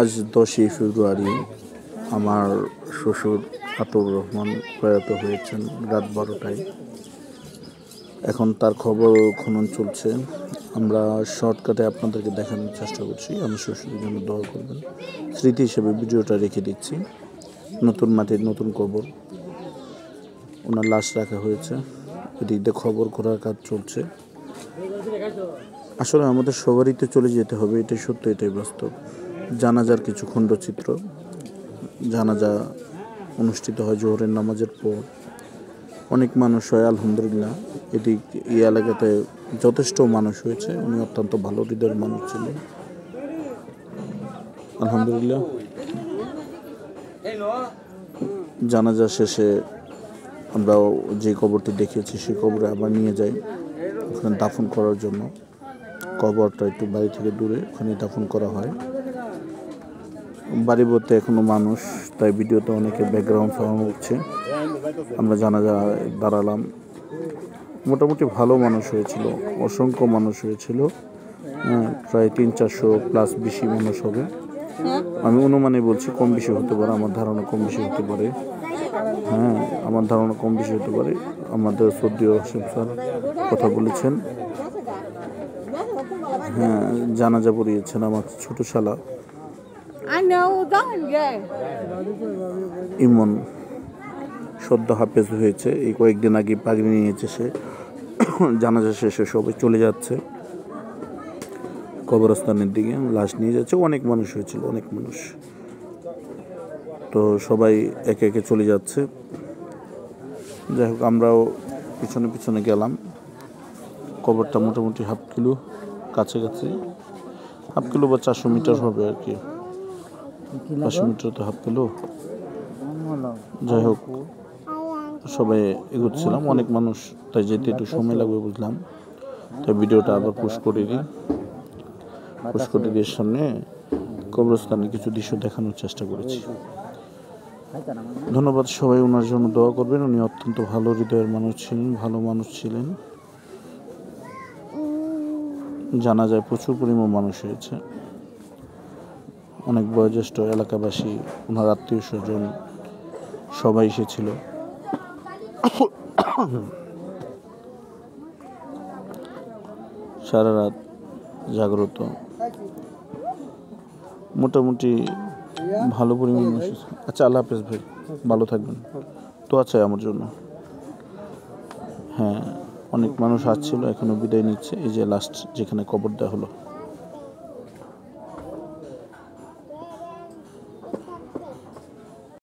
আজ 10ই ফেব্রুয়ারি আমার শ্বশুর আতর রহমান প্রয়াত হয়েছেন রাত 12টায়। এখন তার খবর খনন চলছে। আমরা শর্টকাটে আপনাদেরকে দেখানোর চেষ্টা করছি। আমার শ্বশুরের জন্য দোয়া করবেন। স্মৃতি হিসেবে ভিডিওটা রেখে দিচ্ছি। নতুন মাটির নতুন কবর, ওনার লাশ রাখা হয়েছে। এদিক দিয়ে খবর করার কাজ চলছে। আসলে আমাদের সবারই তো চলে যেতে হবে, এটাই সত্য, এটাই বাস্তব। জানাজার কিছু খণ্ডচিত্র। জানাজা অনুষ্ঠিত হয় জোহরের নামাজের পর। অনেক মানুষ হয় আলহামদুলিল্লাহ। এই এলাকাতে যথেষ্ট মানুষ হয়েছে। উনি অত্যন্ত ভালো হৃদয়ের মানুষ ছিলেন আলহামদুলিল্লাহ। জানাজা শেষে আমরা যে কবরটি দেখিয়েছি সেই কবরে আবার নিয়ে যাই ওখানে দাফন করার জন্য। কবরটা একটু বাড়ি থেকে দূরে, ওখানে দাফন করা হয়। বাড়ি বলতে এখনো মানুষ, তাই ভিডিওতে অনেকে ব্যাকগ্রাউন্ড সাউন্ড হচ্ছে। আমরা জানাজা দাঁড়ালাম। মোটামুটি ভালো মানুষ হয়েছিল, অসংখ্য মানুষ হয়েছিল। প্রায় 300-400 প্লাস বেশি মানুষ হবে। আমি অনুমানে বলছি, কম বেশি হতে পারে, আমার ধারণা কম বেশি হতে পারে। আমার ধারণা কম বেশি হতে পারে। আমাদের সৌদি হাশিম স্যার কথা বলেছেন। জানাজা পড়িয়েছেন আমার ছোট শালা ইমন, সদ্য হাফেজ হয়েছে। এই কয়েকদিন আগে পাগড়ি নিয়েছে সে। জানাজা শেষে সবাই চলে যাচ্ছে কবরস্থানের দিকে, লাশ নিয়ে যাচ্ছে। অনেক মানুষ হয়েছিল, অনেক মানুষ। তো সবাই একে একে চলে যাচ্ছে। যাই হোক, আমরাও পিছনে পিছনে গেলাম। কবরটা মোটামুটি হাফ কিলো কাছাকাছি, হাফ কিলো বা 400 মিটার হবে আর কি। 500 মিটার তো হাফ কিলো। যাই হোক, সবাই এগোচ্ছিলাম, অনেক মানুষ, তাই যেতে একটু সময় লাগবে বুঝলাম। তাই ভিডিওটা আবার পুশ করে দিয়ে সামনে কবরস্থানে কিছু দৃশ্য দেখানোর চেষ্টা করেছি। ধন্যবাদ সবাই। ওনার জন্য দোয়া করবেন। উনি অত্যন্ত ভালো হৃদয়ের মানুষ ছিলেন, ভালো মানুষ ছিলেন। জানা যায় প্রচুর পরিমাণ মানুষ হয়েছে। অনেক বয়োজ্যেষ্ঠ এলাকাবাসী, ওনার আত্মীয় স্বজন সবাই এসেছিল। সারা রাত জাগ্রত। মোটামুটি ভালো পরিমাণ মানুষ। আচ্ছা, আল্লাহ হাফেজ ভাই, ভালো থাকবেন। তো আছে আমার জন্য। অনেক মানুষ আসছিল, এখনো বিদায় নিচ্ছে। এই যে লাস্ট যেখানে কবর দেওয়া হলো।